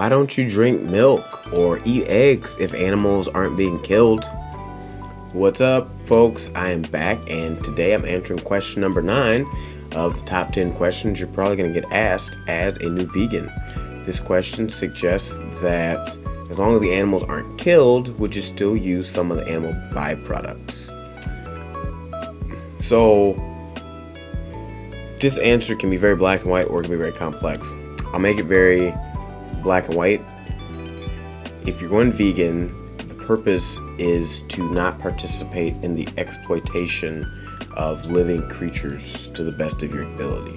why don't you drink milk or eat eggs if animals aren't being killed? What's up, folks? I am back, and today I'm answering question number 9 of the top 10 questions you're probably going to get asked as a new vegan. This question suggests that as long as the animals aren't killed, would you still use some of the animal byproducts? So this answer can be very black and white, or it can be very complex. I'll make it very black and white. If you're going vegan, the purpose is to not participate in the exploitation of living creatures to the best of your ability.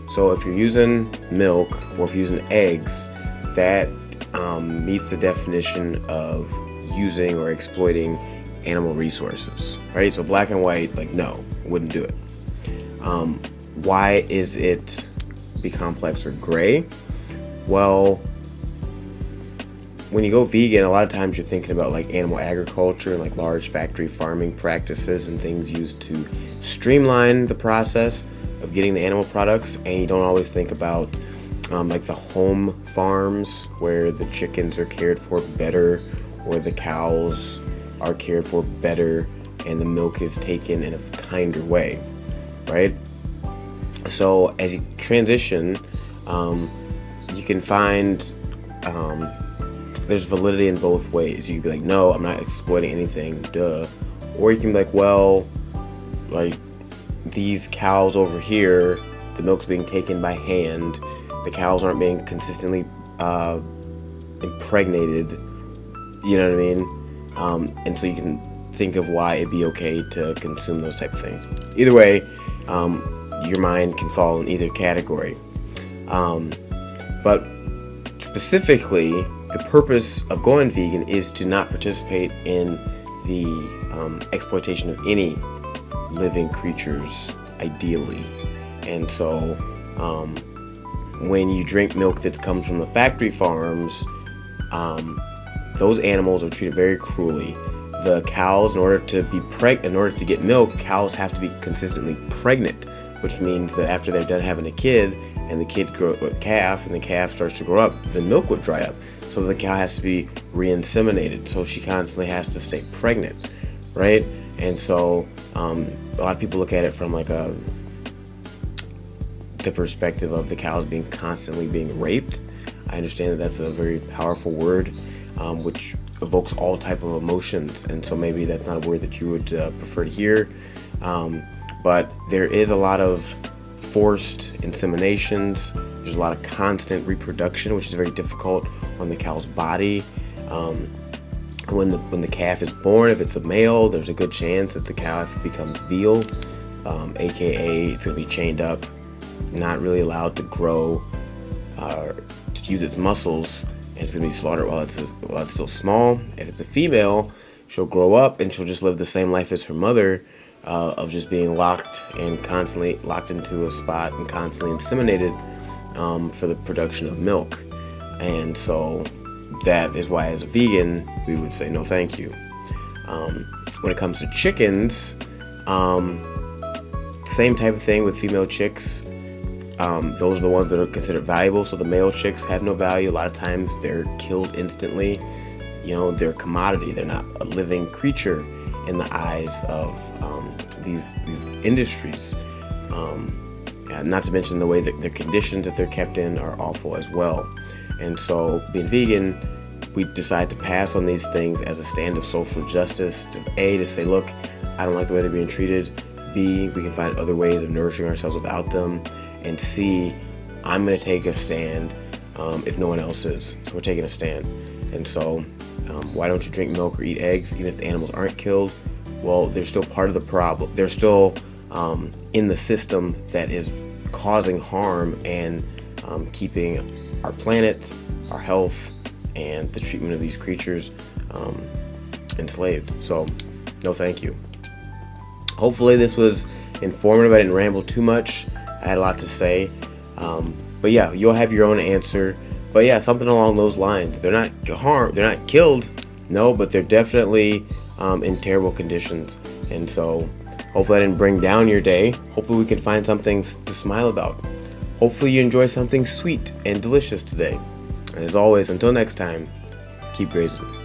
So if you're using milk or if you're using eggs, that meets the definition of using or exploiting animal resources, right? So black and white, like, no, wouldn't do it. Why is it be complex or gray? Well, when you go vegan, a lot of times you're thinking about like animal agriculture and like large factory farming practices and things used to streamline the process of getting the animal products, and you don't always think about like the home farms where the chickens are cared for better, or the cows are cared for better, and the milk is taken in a kinder way, right? So as you transition, you can find there's validity in both ways. You can be like, no, I'm not exploiting anything, duh. Or you can be like, well, like these cows over here, the milk's being taken by hand. The cows aren't being consistently impregnated. You know what I mean? And so you can think of why it'd be okay to consume those type of things. Either way, your mind can fall in either category. But specifically, the purpose of going vegan is to not participate in the exploitation of any living creatures, ideally. And so when you drink milk that comes from the factory farms, those animals are treated very cruelly. The cows, in order to get milk, cows have to be consistently pregnant, which means that after they're done having a kid, and the kid grows a calf, and the calf starts to grow up, the milk would dry up. So the cow has to be re-inseminated. So she constantly has to stay pregnant, right? And so a lot of people look at it from like the perspective of the cows constantly being raped. I understand that that's a very powerful word, which evokes all type of emotions, and so maybe that's not a word that you would prefer to hear. But there is a lot of forced inseminations. There's a lot of constant reproduction, which is very difficult on the cow's body. When the calf is born, if it's a male, there's a good chance that the calf becomes veal, aka it's going to be chained up, not really allowed to grow, to use its muscles, and it's going to be slaughtered while it's still small. If it's a female, she'll grow up and she'll just live the same life as her mother, of just being locked into a spot and constantly inseminated for the production of milk. And so that is why, as a vegan, we would say no thank you. When it comes to chickens, same type of thing with female chicks. Those are the ones that are considered valuable. So the male chicks have no value. A lot of times they're killed instantly. You know, they're a commodity. They're not a living creature in the eyes of these industries. Not to mention the way that their conditions that they're kept in are awful as well. And so being vegan, we decide to pass on these things as a stand of social justice, to say, look, I don't like the way they're being treated. B, we can find other ways of nourishing ourselves without them. And C, I'm going to take a stand if no one else is. So we're taking a stand. And so why don't you drink milk or eat eggs even if the animals aren't killed? Well, they're still part of the problem. They're still in the system that is causing harm and keeping our planet, our health, and the treatment of these creatures enslaved. So no thank you. Hopefully this was informative. I didn't ramble too much. I had a lot to say. But yeah, you'll have your own answer. But yeah, something along those lines. They're not harmed, they're not killed, no, but they're definitely in terrible conditions. And so hopefully I didn't bring down your day. Hopefully we can find something to smile about. Hopefully you enjoy something sweet and delicious today. And as always, until next time, keep grazing.